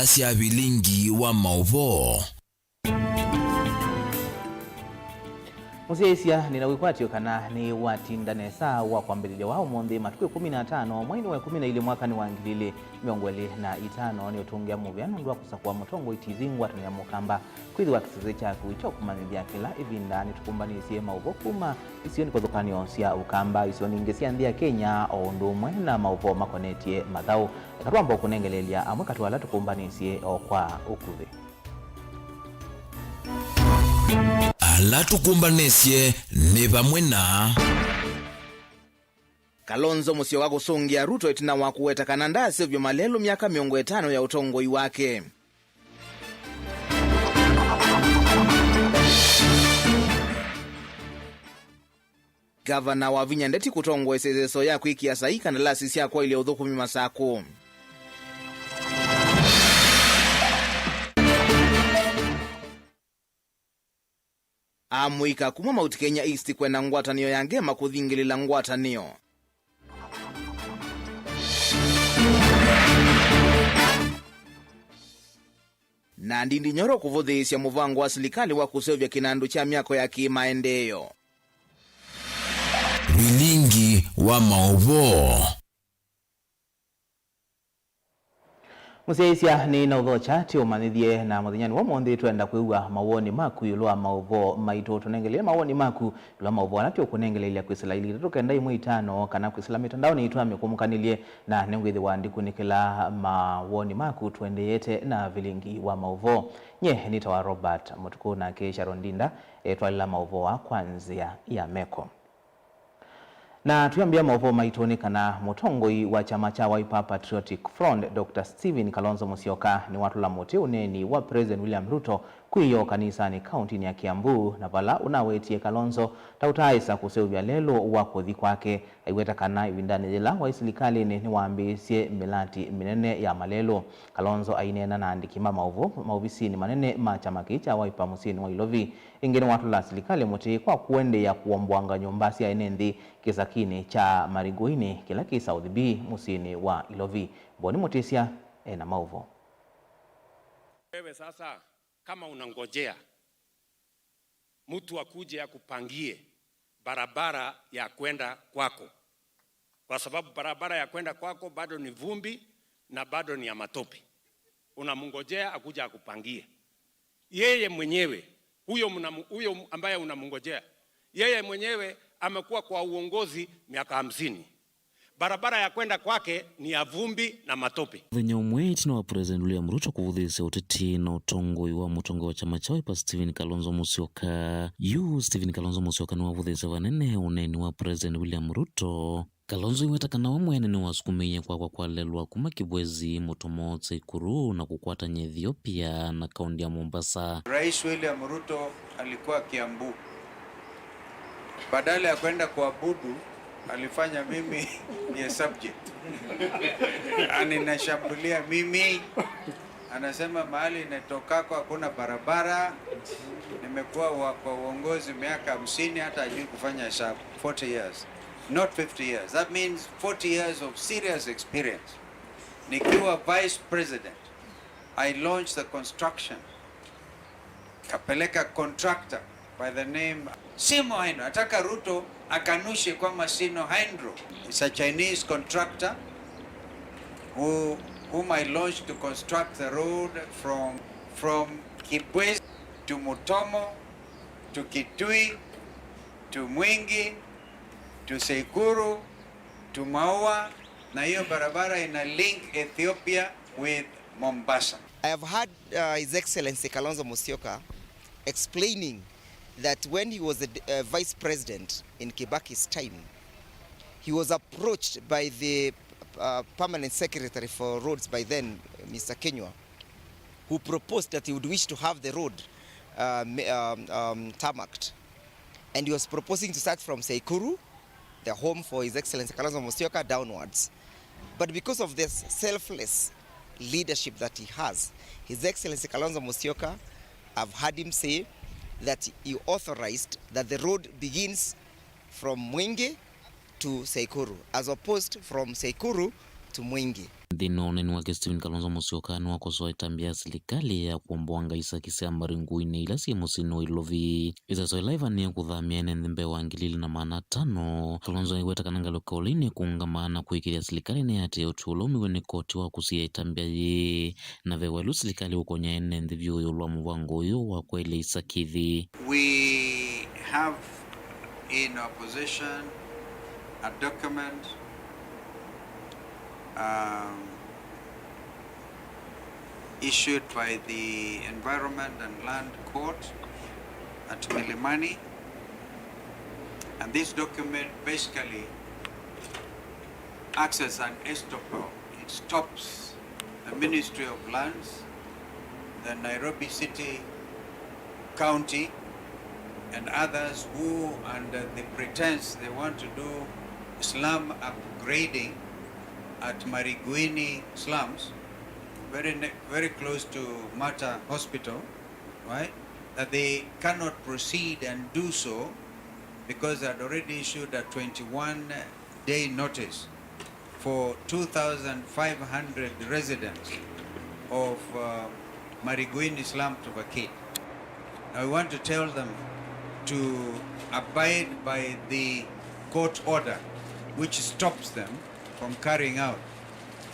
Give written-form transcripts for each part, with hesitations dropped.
sya bilingi wa mauvo. Musiesia ninawikwatio kana ni watindanesa wa kwambĩrĩria wao monthi matuku 15 mwezi wa 12 mwaka ni wa 2025 ni utungia muvyano ndwa kusakwa mutongo itithingwa ya mukamba kwithi wa kisese chaku ichokumanithia kila ivinda ni tukumbanisie mauvo kuma isioni kuthukanio cia ukamba isioni ingesia nthia Kenya o ndumwe na mauvo makonetie mathau katwamba kunengelelia amwe katwala tukumbanisie o kwa ukuthi. Ala tukumbanesie ni vamwe na Kalonzo Musyoka kusungia Ruto itina wa kuwetakana ndasi vyo malelu miaka 50 ya utongoi wake. Gavana wa Vinya Ndeti kutongwa isezeso ya kuikia saika na lasisi ya kwa ili udhukumi masaku. Amuika kuma Mount Kenya East kwenda ngwatanio ya ngema kuthingilila ngwatanio. Na Ndindi Nyoro kuvuthiisya muvango wa serikali wa kusevya kinandu cha miako ya kimaendeleo. bilingi wa mauvo. Musiesia ni na uthocha ti umanithie na muthinyani wa monthi twenda kwiwa mawoni maku yulwa mauvo maitu tunengelea mawoni maku yulwa mauvo anatio kunengelelia kwisila ili tukenda imwe 5 kana kwisila mitandao ni itwa mikumukanilie na nengwithi wandikunikila mawoni maku twendeyete na vilingi wa mauvo nye nitawa Robert Mutuku na Keisha Rondinda twalila mauvo wa kwanzia ya Meko. Na tuyambia mauvo maitoni kana mutongoi wa chama cha Wiper Patriotic Front Dr. Stephen Kalonzo Musyoka ni watu la mote uneni wa President William Ruto kuiyo kanisa ni kaunti ya Kiambu na vala unawetie Kalonzo tautaisa kuseuvya lelo wa kuthi kwake aiweta kana ibindani zila wa isilikali ni waambisye milati minene ya malelo. Kalonzo ainena na andikima mauvisi ni manene machama kicha Wiper musini wa Ilovi ingine watu la silikali mote kwa kuende ya kuombwanga nyombasi ya enendi kisakini cha Marigoini kila kisa udhibi musini wa Ilovi. Boni Motisia na mauvo. Wewe sasa kama unangojea mtu akuje akupangie barabara ya kwenda kwako, kwa sababu barabara ya kwenda kwako bado ni vumbi na bado ni ya matope, unamngojea akuja akupangie yeye mwenyewe. Huyo ambaye unamngojea yeye mwenyewe amekuwa kwa uongozi miaka 50. Barabara ya kwenda kwake ni ya vumbi na matope. Venye umweti na wa President William Ruto kuvuthisa uteti na utongoi wa mutongo wa chama cha Wiper Stephen Kalonzo Musyoka. Stephen Kalonzo Musyoka ni wavuthisa vanene uneni wa President William Ruto. Kalonzo iwetakana wa mwene ni wasukumia kwa lelwa kuma Kibwezi, Mutomotse, Ikuru na kukwata nye Ethiopia na kaunti ya Mombasa. Rais William Ruto alikuwa Kiambu. Badala ya kwenda kuabudu alifanya mimi ni subject. Aninashambulia mimi. Anasema mahali netokako hakuna barabara. Nimekuwa kwa uongozi miaka 50 hata hajui kufanya hesabu. 40 years. Not 50 years. That means 40 years of serious experience. Nikiwa vice president, I launched the construction. Kapeleka contractor by the name Simo Haindro. Ataka Ruto akanushe kwamba Simo Haindro is a Chinese contractor whom I launched to construct the road from Kibwezi to Mutomo to Kitui to Mwingi to Seikuru to Maua, na hiyo barabara ina link Ethiopia with Mombasa. I have heard His Excellency Kalonzo Musyoka explaining that when he was the vice president in Kibaki's time, he was approached by the permanent secretary for roads by then, Mr. Kenywa, who proposed that he would wish to have the road tarmacked. And he was proposing to start from Seikuru, the home for His Excellency Kalonzo Musyoka, downwards. But because of this selfless leadership that he has, His Excellency Kalonzo Musyoka, I've heard him say that he authorized that the road begins from Mwingi to Seikuru, as opposed from Seikuru to Mwingi. Thina uneni wake Stephen Kalonzo Musyoka wakosoa itambia serikali ya kuombwanga isakisia maringuini ila si musino ilovi isaso live ni kuthamia ene nthimbe wa 2005. Kalonzo igweta kananga lokolini kuunga maana kuikiria serikali ni ati utulomi wene koti wa kusia itambia ye na vewelu serikali ukonya ene nthivyo yolwa mwango uyo wa kwele isakithi. We have in opposition a document issued by the Environment and Land Court at Milimani, and this document basically acts as an estoppel. It stops the Ministry of Lands, the Nairobi City, County, and others who, under the pretense they want to do slum upgrading at Mariguini slums, very close to Mata Hospital, right? That they cannot proceed and do so because they had already issued a 21-day notice for 2,500 residents of Mariguini slum to vacate. Now we want to tell them to abide by the court order which stops them from carrying out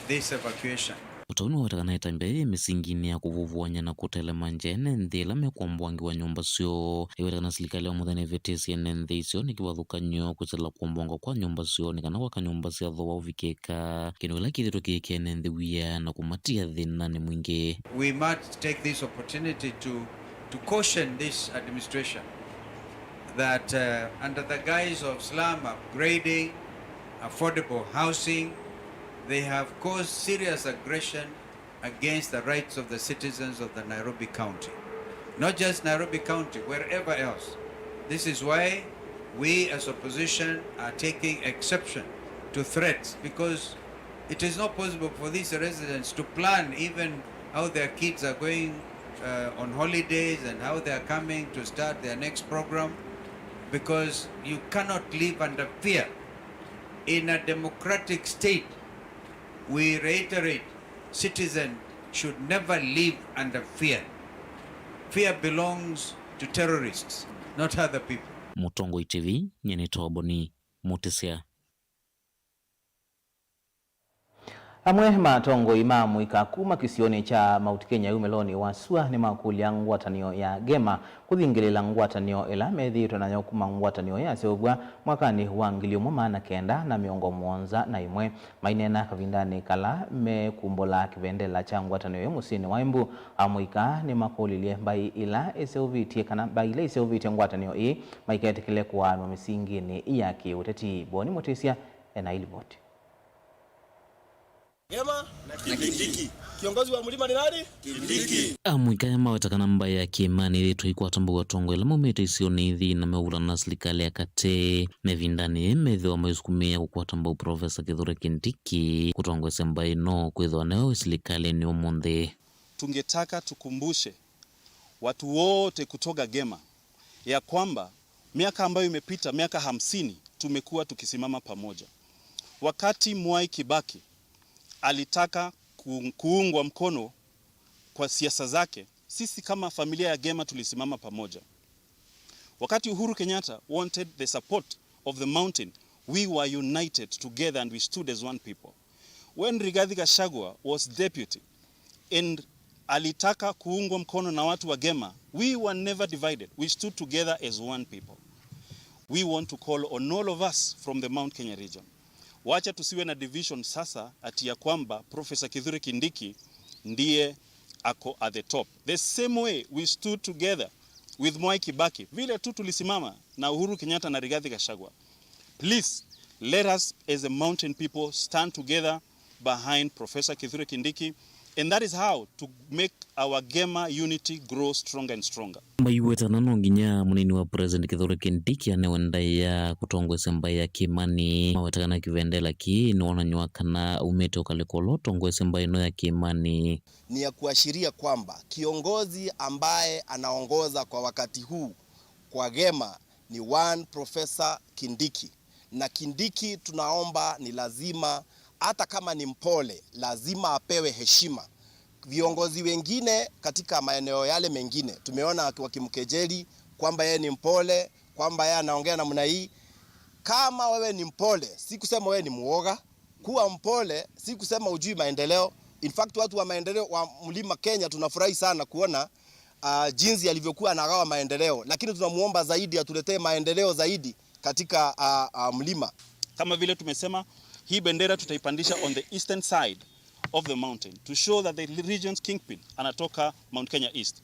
this evacuation. Utauni watakana itambia misingini ya kuvuvuanya na kutelema njene nthila mekuambwangi wa nyumba sio iwatakana serikali wa muthene vetesi ene nthi sio nikiwathuka nyo kuchela kuambwanga kwa nyumba sio nikana waka nyumba sia thoa uvikeka kino ila kithito kiki ene nthi wia na kumatia thina ni mwingi. We must take this opportunity to caution this administration that under the guise of slum upgrading, affordable housing, they have caused serious aggression against the rights of the citizens of the Nairobi County. Not just Nairobi County, wherever else. This is why we as opposition are taking exception to threats, because it is not possible for these residents to plan even how their kids are going on holidays and how they are coming to start their next program, because you cannot live under fear. In a democratic state, we reiterate, citizens should never live under fear. Fear belongs to terrorists, not other people. Mutongo TV, nyene toboni, Mutesia. Amwe matongo imamu ikakuma kisioni cha Mount Kenya umeloni wasua ni makulia ngwatanio ya gema kuthingilela ngwatanio ila methitwe na nyokuma ngwatanio ya seobwa mwakani wa 1971 na imwe mainena kavindani kala mekumbola kivendela cha ngwatanio ya musini wa Embu. Amuika ni makulilie bai ila eseovitie kana bai ila eseovitie ngwatanio hii maiketekele kwa misingini ya kiuteti. Boni Mutesia ena iliboti. Gema na Kindiki. Kiongozi wa mlima ni nani? Kindiki. Amuika ya mawetakana mbaya ya kiimani litu hikuwa tambuwa tongo ila mumete isio nithi na meura na serikali ya kate mevindani medhi wa maisukumia kukuwa tambuwa Profesa Kithure Kindiki kutongo esembai no kwezwa neo serikali ni omonde. Tungetaka tukumbushe watu wote kutoka Gema ya kwamba miaka ambayo imepita, miaka 50 tumekuwa tukisimama pamoja. Wakati Mwai Kibaki alitaka kuungwa mkono kwa siasa zake, sisi kama familia ya Gema tulisimama pamoja. Wakati Uhuru Kenyatta wanted the support of the mountain, we were united together and we stood as one people. When Rigathi Gachagua was deputy and alitaka kuungwa mkono na watu wa Gema, we were never divided. We stood together as one people. We want to call on all of us from the Mount Kenya region. Wacha tusiwe na division sasa ati ya kwamba Professor Kithure Kindiki ndiye ako at the top. The same way we stood together with Mwai Kibaki, vile tu tulisimama na Uhuru Kenyatta na Rigathi Gachagua. Please, let us as a mountain people stand together behind Professor Kithure Kindiki, and that is how to make our Gema unity grow stronger and stronger. Mayueta nano nginya munini wa President Kithure Kindiki anewenda ya kutongwe semba ya kimani mawetakana kivendela ki nuona nyuakana umete ukalekolo tongwe semba ino ya kimani. Ni ya kuashiria kwamba kiongozi ambaye anaongoza kwa wakati huu kwa Gema ni Professor Kindiki, na Kindiki tunaomba ni lazima hata kama ni mpole lazima apewe heshima. Viongozi wengine katika maeneo yale mengine tumeona wakimkejeli kwamba yeye ni mpole, kwamba yeye anaongea namna hii. Kama wewe ni mpole, si kusema wewe ni muoga. Kuwa mpole si kusema ujui maendeleo. In fact, watu wa maendeleo wa Mlima Kenya tunafurahi sana kuona jinsi alivyokuwa anagawa maendeleo, lakini tunamuomba zaidi atuletee maendeleo zaidi katika mlima. Kama vile tumesema, hii bendera tutaipandisha on the eastern side of the mountain to show that the region's kingpin anatoka Mount Kenya East.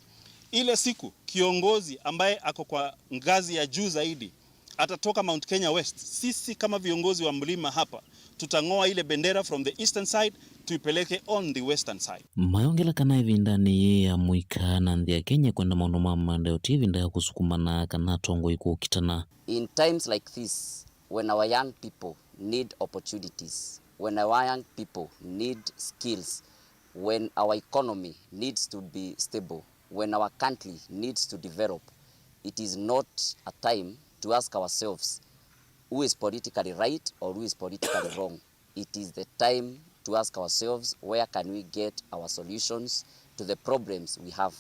Ile siku kiongozi ambaye ako kwa ngazi ya juu zaidi atatoka Mount Kenya West, sisi kama viongozi wa mlima hapa tutangoa ile bendera from the eastern side tuipeleke on the western side. Mayongela kana ivindani ya muikana ndia Kenya kwenda maundu ma maendeleo tivinda ya kusukumana kana tongo iko kitana. In times like this, when our young people need opportunities, when our young people need skills, when our economy needs to be stable, when our country needs to develop, it is not a time to ask ourselves who is politically right or who is politically wrong. It is the time to ask ourselves where can we get our solutions to the problems we have.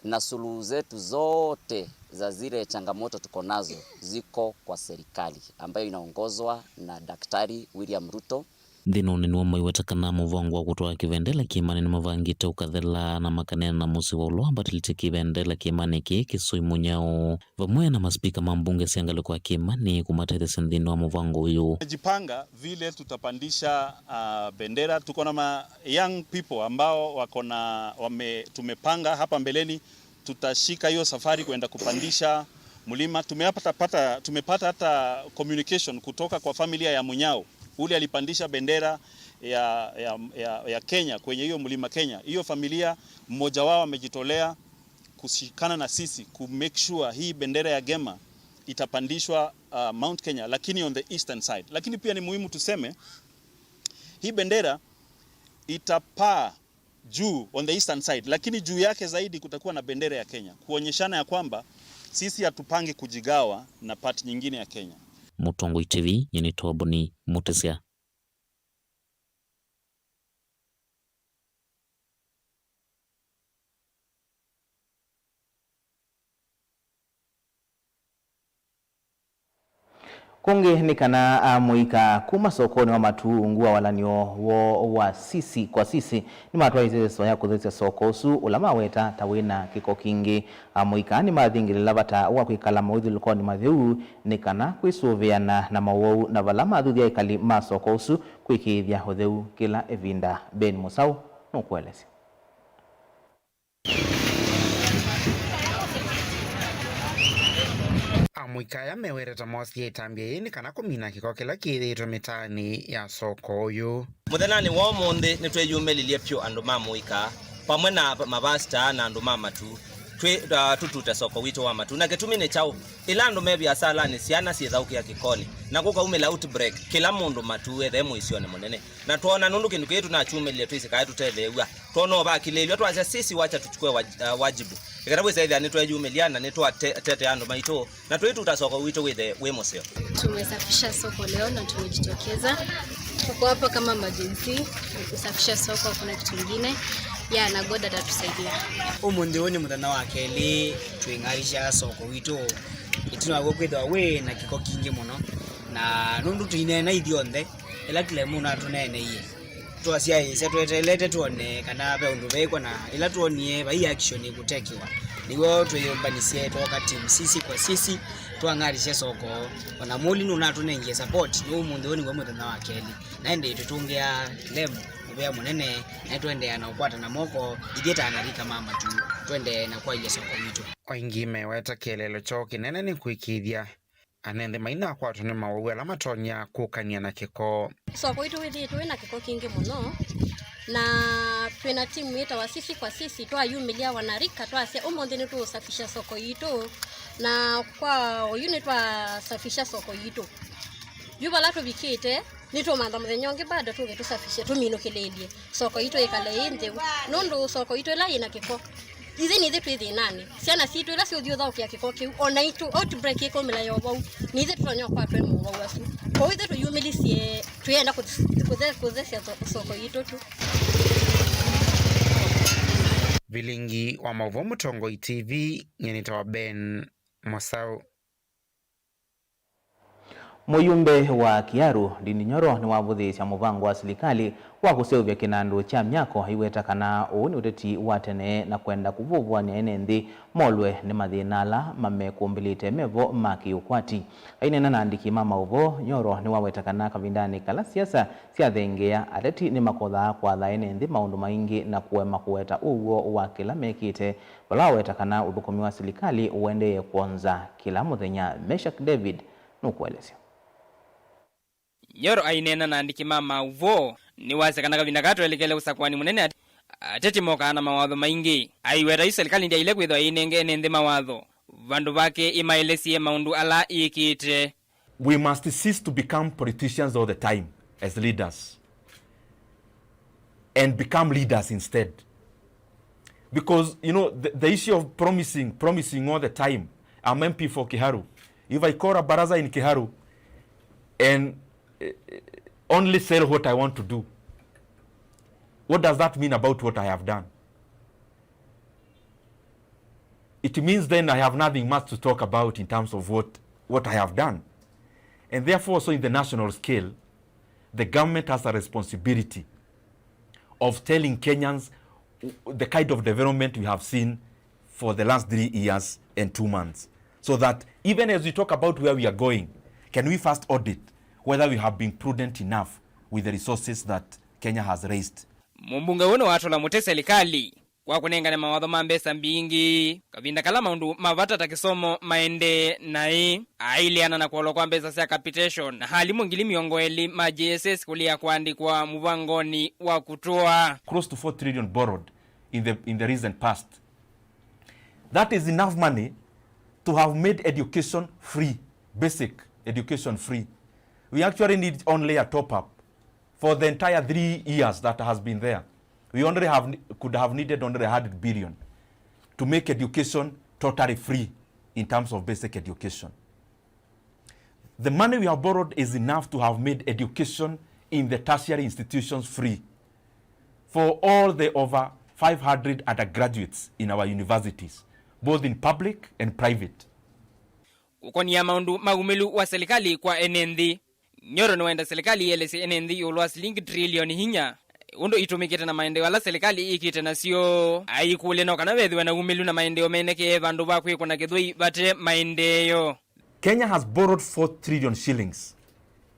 Na suluhu zetu zote za zile changamoto tuko nazo ziko kwa serikali ambayo inaongozwa na Daktari William Ruto. Thino ni nuwa maiwetakana muvongo wa kutoa kivendela kiimani ni mavangite ukathela na makanena na musi wa uloa batilite kivendela kiimani kisui munyao. Vamwe na maspika mambunge siangale kwa kiimani kumatete sendini wa muvongo uyu. Jipanga vile tutapandisha bendera. Tuko na young people ambao tumepanga hapa mbeleni tutashika hiyo safari kwenda kupandisha mlima. Tumepata hata communication kutoka kwa familia ya Munyao. Ule alipandisha bendera ya Kenya kwenye hiyo mlima Kenya. Hiyo familia mmoja wao amejitolea kushikana na sisi ku make sure hii bendera ya Gema itapandishwa Mount Kenya, lakini on the eastern side. Lakini pia ni muhimu tuseme hii bendera itapaa juu on the eastern side, lakini juu yake zaidi kutakuwa na bendera ya Kenya kuonyeshana ya kwamba sisi hatupangi kujigawa na part nyingine ya Kenya. Mutongo TV yeni Toboni Mutesia. Kungi ni kana muika kuma sokoni wa matungua walanio wa sisi kwa sisi ni matuwa izeso ya kuzesia soko su ulama weta tawina kiko kingi muika ni madhingili labata uwa kuikala mawidhi lukoni madhiu ni kana kuisuviana na mawau na valama adhudhi ya ikali masoko su kuikidhia hodheu kila evinda. Ben Musau nukuelesi. Muikaya mewereta mosi itambia ini kana kumina kiko kila kithitwe mitani ya soko uyu. Muthenani wa umuthi ni tweyumelilie pyo andu ma muika pamwe na mabasta na andu ma matu tututa soko wito wa matu na gitumi ni chao ila andu me biasala ni ciana ciethaukia kikoni na guka umela outbreak kila mundu matu ethe muicione munene na tuona nundu kindu kitu na chumelie twisikae tutetheua tuona bakilelio twacha sisi wacha tuchukue wajibu ikarabu isaidha ni tweyumeliana ni twatete andu maito na twituta soko wito we museo. Tumesafisha soko leo na tumejitokeza tuko hapa kama majinsi kusafisha soko. Kuna kitu kingine ya na God atatusaidia. Umundi woni muthana wa keli twingarisha soko wito ituna gokwithwa we na kiko kingi muno na nundu tuine na ithionthe ila kile muna tunene iye twacia ise twetelete tuone kana be undu bekwa na ila tuonie bai action igutekiwa niwo tweyumbanisie toka team sisi kwa sisi twangarishe soko ona muli nuna tunengie support ni umundi woni muthana wa keli na ende tutungea lemu bea munene na twende na ukwata na moko igeta analika mama tu twende na kwa ile soko wito. Waingi meweta kielelo cho kinene ni kuikithia anende maina kwatu ni mawu ala matonya kukania na kiko soko wito wina kiko kingi muno na twina timu yeta wa sisi kwa sisi twayumilia wanarika twasia umuthi ni tusafisha soko yito na kwa unit twasafisha soko yito yuba la tubikite nito manda muthenyo bado tusafishe tumino kilelie soko ito ikale inde nondo soko ito la ina kiko ize ni zetu ithi nani ciana citu ila cio thio thaukia kiko kiu ona itu outbreak iko mila yo bau ni zetu tonyo kwa twe mu bau asu ko ize tu yumilisie tuyenda kuzesia soko yitu tu. Vilingi wa Mauvoo Mutongoi TV nyenita wa Ben Mosau. Muyumbe wa Kiaru Ndindi Nyoro ni wavuthisya muvango wa serikali wa kuseuvya kinandu cha myako iwetakana uuni uteti wa tene na kwenda kuvuvwania ene nthi molwe ni mathinala mamekumbilite mevo makiukwati. Ainena na andiki ma Mauvoo Nyoro ni wawetakana kavindani kala siasa siathengea ateti ni makotha kwatha ene nthi maundu maingi na kuema kuweta uwo wa kila mekite vala wetakana uthukumi wa serikali uendeye kuonza kila muthenya. Meshak David nukuelezea. Nyoro ainena na andiki ma Mauvoo ni wasekana kavinda katwelekele usakwani munene ateti moka na mawatho maingi aiweta serikali ndia ile kwithwa inenge nende mawatho vandu vake imaelesie maundu ala ikite. We must cease to become politicians all the time as leaders and become leaders instead, because you know the issue of promising all the time. I'm MP for Kiharu. If I call a baraza in Kiharu and only sell what I want to do, what does that mean about what I have done? It means then I have nothing much to talk about in terms of what I have done. And therefore, so in the national scale, the government has a responsibility of telling Kenyans the kind of development we have seen for the last 3 years and 2 months. So that even as we talk about where we are going, can we first audit whether we have been prudent enough with the resources that Kenya has raised. Mumbunge wono watola mute serikali kwa kunengana mawatho mambesa mbingi kavinda kala maundu mavata takisomo maende nai ailiana na kuolo kwa mbesa sia capitation hali mwingili miongo eli ma JSS kulia kuandikwa muvangoni wa kutoa close to 4 trillion borrowed in the recent past. That is enough money to have made education free, basic education free. We actually need only a top-up for the entire 3 years that has been there. We only could have needed only 100 billion to make education totally free in terms of basic education. The money we have borrowed is enough to have made education in the tertiary institutions free for all the over 500 undergraduates in our universities, both in public and private. Ukoni ya maundu magumelu wa serikali kwa enendhi. Nyoro nwenda serikali yelesi enendhi yulwa shilingi trilioni hinya. Undo itumikite na maendeleo ala serikali ikite na sio aikule no kana wethiwe na gumelu na maendeleo meneke vandu bakwe kuna kithoi bate maendeleo. Kenya has borrowed 4 trillion shillings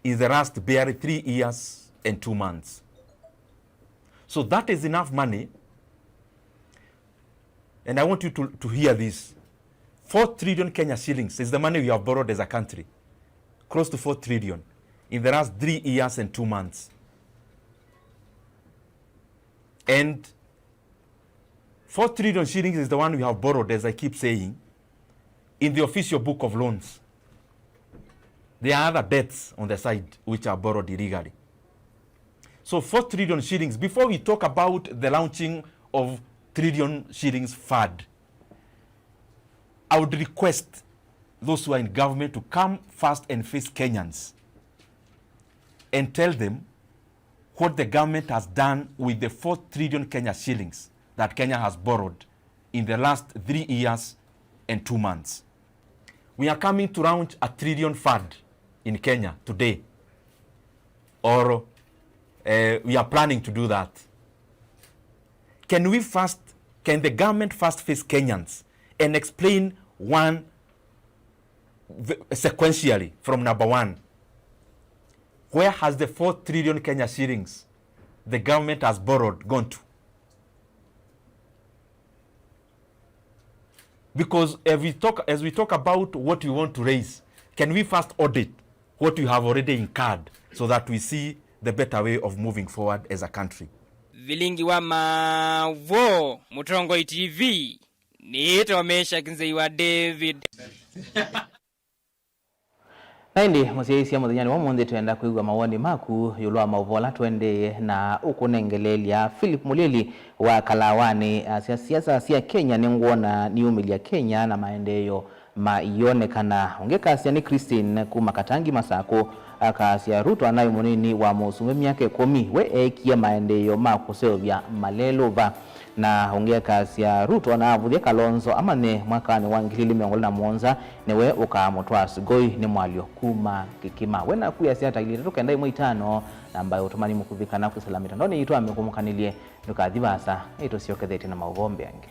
in the last barely 3 years and 2 months. So that is enough money. And I want you to hear this. 4 trillion Kenya shillings is the money we have borrowed as a country. Close to 4 trillion in the last 3 years and 2 months. And 4 trillion shillings is the one we have borrowed, as I keep saying, in the official book of loans. There are other debts on the side which are borrowed illegally. So 4 trillion shillings, before we talk about the launching of trillion shillings fund, I would request those who are in government to come first and face Kenyans and tell them what the government has done with the 4 trillion Kenya shillings that Kenya has borrowed in the last 3 years and 2 months. We are coming to launch a trillion fund in Kenya today, or we are planning to do that. Can the government first face Kenyans and explain one sequentially from number 1? Where has the 4 trillion Kenya shillings the government has borrowed gone to? Because as we talk about what we want to raise, can we first audit what we have already incurred so that we see the better way of moving forward as a country? Vilingi wa Mauvoo Mutongoi TV ni ito Meshak David. Naindi musiaisia muthenya wa mundi twenda kuigwa mawoni maku yulwa mauvola twende na ukunengelelia Philip Mulili wa Kalawani siasa cia Kenya ninguona niumilia Kenya na maendeleo maionekana ungekasia ni Christine kuma Katangi Masako akasia Ruto anayo munini wa musume miaka 10 we ekia maendeleo makusevya malelova na ungekasia Ruto anavuthia Kalonzo amane mwakani wa 2021 newe ukamutwa Sigoi ni mwalio kuma kikima wena kuya siata ile tukenda imwe 5 ambayo utumani mukubikana kusala mitandoni yitu amekumukanilie nukadhibasa ito sio kedeti na mauvombe yange.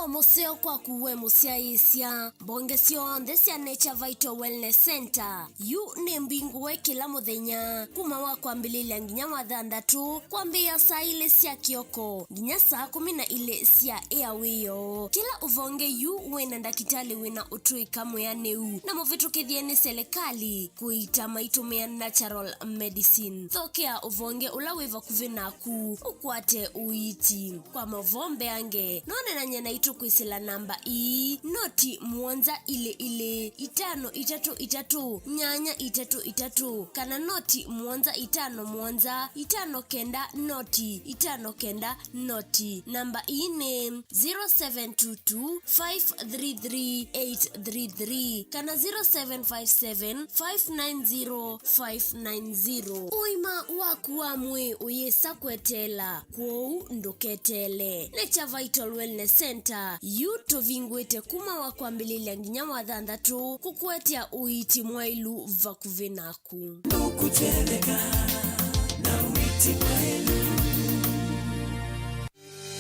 Museo kwa kuwe musiaisia bonge sionde cia Nature Vital Wellness Center yu ni mbinguwe kila muthenya kuma wa kwambililia nginya mathandatu kwambia saa ile cia kioko nginya saa 12 cia airwayo kila uvonge yu wena ndakitali wina utui kamwe ya neu na muvitukithie ni serikali kuita maitumia natural medicine thokea uvonge ula wiva kuvinaku ukwate uiti kwa mavombe ange none na nyena itu kuisila namba noti muonza ile 533 nyanya 33 kana noti muonza 5 muonza 5 kenda noti 5 kenda noti namba ne 0722 533 833 kana 0757 590 590 uima wakuwa mwe uyesa kwetela kwou ndoketele Nature Vital Wellness Center yuto vingwete kuma wa kwambililia nginya mathandatu kukwetia uiti mwailu vakuvenaku nukuteleka na uiti mwailu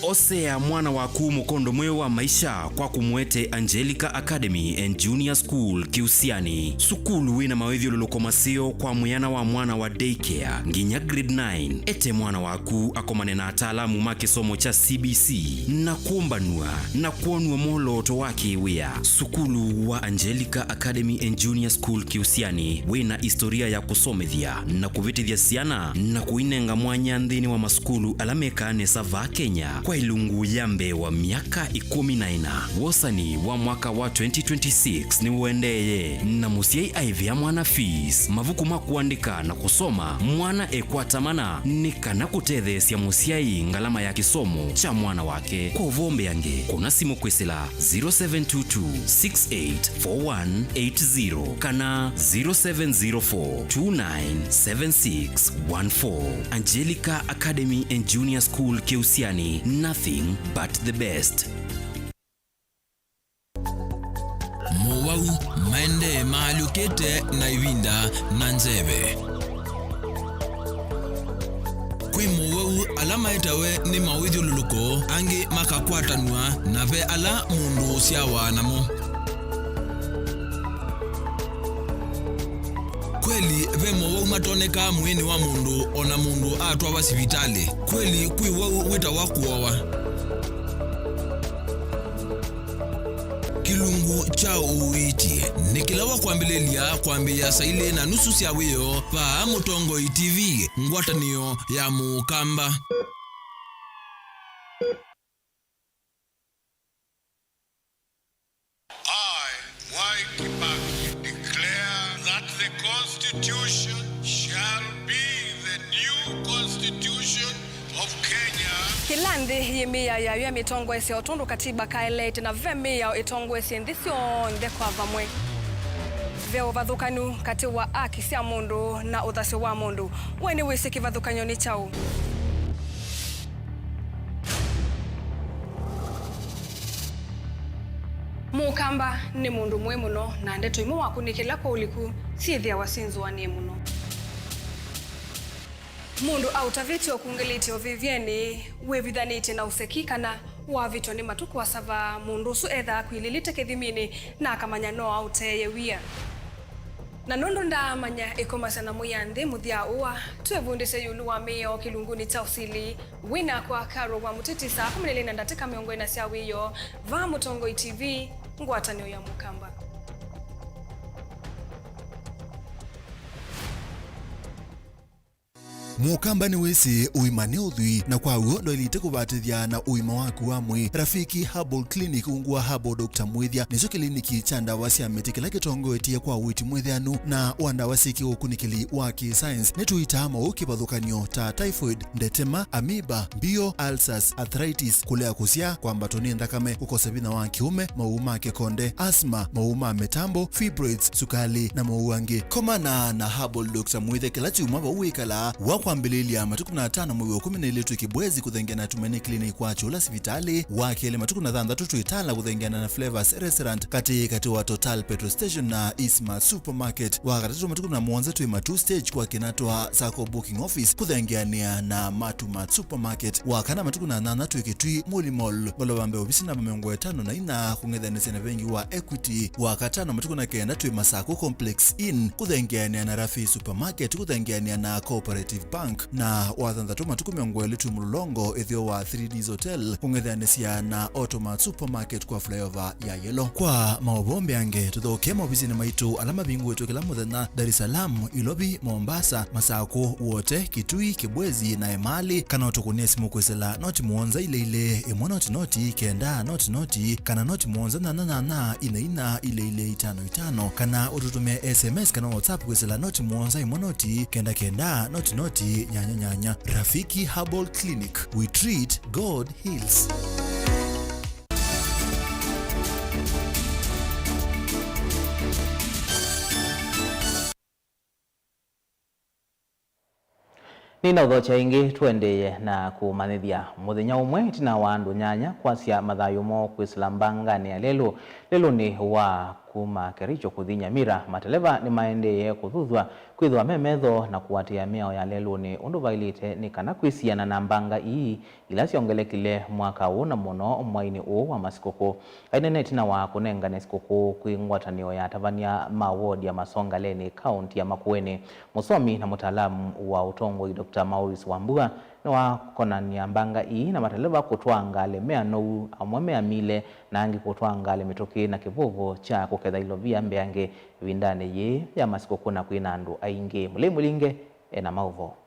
Osea mwana waku mukondo mwe wa maisha kwa kumwete Angelica Academy and Junior School Kiusiani. Sukulu wina mawethio lulukomasio kwa muyana wa mwana wa daycare nginya grade 9. Ete mwana waku akomane na ataalamu ma kisomo cha CBC na kuombanua na kuonua moloto wake wea. Sukulu wa Angelica Academy and Junior School Kiusiani wina historia ya kusomethia na kuvitithia siana na kuinenga mwanya nthini wa maskulu alameka nesa va Kenya. Kwa ilungu yambe wa miaka 14 wosani wa mwaka wa 2026 ni uendeye na musiai aivia mwana fees mavuku makuandika na kusoma mwana ekwatamana ni kana kutethesia musiai ngalama ya kisomo cha mwana wake. Kwa uvombe yange kuna simu kwesila 0722684180 kana 0704297614. Angelica Academy and Junior School Kiusiani, nothing but the best. Mowau maende maalukete na iwinda na nzebe. Kwi mowau alama itawe ni mawithio luluko angi makakwatanua na ve ala mundu siawa namo. Kweli ve mowau matoneka mwini wa mundu ona mundu atwa wa sivitali. Kweli kwi wau wita wakuowa. Kilungu cha uiti nikilawa kwambilelia kwambia saile na nusu sia wiyo pa Mutongo TV ngwatanio ya Mukamba. Constitution shall be the new constitution of Kenya. Kilandi yimia ya mitongo ese otundu katiba kaelete na vemia itongo ese ndisio ndekwa vamwe. Veo vathukanu kati wa aki cia mundu na uthasi wa mundu. Weni wisi kivathukanyo ni chau. Mukamba ni mundu mwe muno na ndeto imu wakunikila kwa uliku sithia wasinzu wanie muno. Mundu autavitio kungelitio vivyeni wevithanite na usekikana wavitwa ni matuku wa sava mundu su etha kwililite kithimini na akamanya no auteye wia. Na nundu ndamanya ikomasana muyanthi muthia uwa twevundise yulu wa mio kilunguni cha usili wina kwa karo wa mutiti saa 14 ndatika miongo ina cia wiyo va Mutongo TV ngwatanio ya Mukamba. mukamba ni wese uimane uthui na kwa uo ndo ilite kubatithia na uima waku wa mwi. Rafiki Herbal Clinic ungwa Herbal Dr. Mwithia nicho kliniki cha ndawa cia miti kila kitongoetie kwa witi mwithianu na wandawa siki ukunikili wa science nituita mau kipathukanio ta typhoid, ndetema, amoeba, bio, ulcers, arthritis, kulea kusia kwa mbatoni ndakame, kukosa bina wa kiume, mauma kekonde, asthma, mauma metambo, fibroids, sukali na mauangi. Komana na Herbal Dr. Mwithia kila chuma wa uikala wa kwambililia matuku na 5 mwezi wa 12 kibwezi kuthengena tumeni clinic kwa chula sivitali wa kile matuku na 6 tuitala kuthengena na Flavors Restaurant kati wa Total Petrol Station na Isma Supermarket wa katatu matuku na mwanza tu matu stage kwa kinatwa Sako Booking Office kuthengena na Matumat Supermarket wa kana matuku na 8 tuikitui Muli Mall bolobambe obisi na miongo 5 na ina kungethanisia na vengi wa Equity wa katano matuku na kenda tu Masako Complex Inn kuthengena na Rafi Supermarket kuthengena na Cooperative Bank na wathanthatu matuku miongo 2 mulolongo ethio wa 3Ds Hotel kungethanisia na Automat Supermarket kwa flyover ya Yellow. Kwa maobombe ange tuthoke mobizini maitu alama bingu wetu kila muthenya Dar es Salaam, Ilobi, Mombasa, Masako wote, Kitui, Kibwezi na Emali kana utukunia simu kwesela noti muonza ile imwa noti kenda noti kana noti muonza na ina ile 55 kana ututumia SMS kana WhatsApp kwesela noti muonza imwa noti kenda noti nyanya. Rafiki Herbal Clinic, we treat, God heals. Nina udhocha ingi tuendeye na kumanithia muthenya umwe tina wa andu nyanya kwasia mathayo mo kwisilambangani ya lelo ni wa kuma Kericho kuthinya mira mateleva ni maendeye kuthuthwa kwithwa memetho na kuwatia miao ya lelo ni undu vailite ni kana kwisiana na mbanga ii ila siongelekile mwaka una muno mwaini wa masikuku ainene tina wa kunengane sikuku kwingwatanio ya Tavania mawodi ya Masongaleni kaunti ya Makueni. Musomi na mutaalamu wa utongoi Dr. Maurice Wambua na wakonania mbanga ii na mateleva kutwanga lemea nou amwamea mile na angi kutwanga lemetoki na kivuvu cha kuketha ilovia mbeange vindane ye ya masikuku na kwina andu aingi mulinge ena mauvo.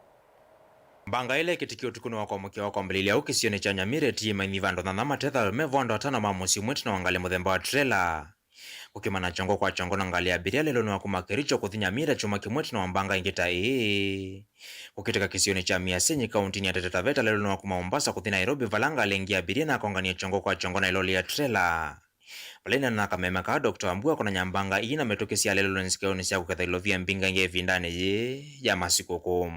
Mbanga ile kitikio tukunu wako mkia wako mbililia ukisione cha Nyamire tima inivando na matetha mevondo atana mamusi mwetu na wangale muthemba wa trailer. Ukimana chongo kwa chongo na ngali abiria lelo ni wakuma Kericho kuthinya mira chuma kimwetu na wambanga ingita ukitaka kisione cha Miasenyi kaunti ya Taita Taveta lelo ni wakuma Mombasa kuthi Nairobi valanga alengia abiria na kongania chongo kwa chongo na iloli ya trailer. Palena na kamema ka Dr. Wambua kuna nyambanga ina metokesi lelo nisikioni siya kukatha ilovia mbinga nge vindane ye ya masikuku.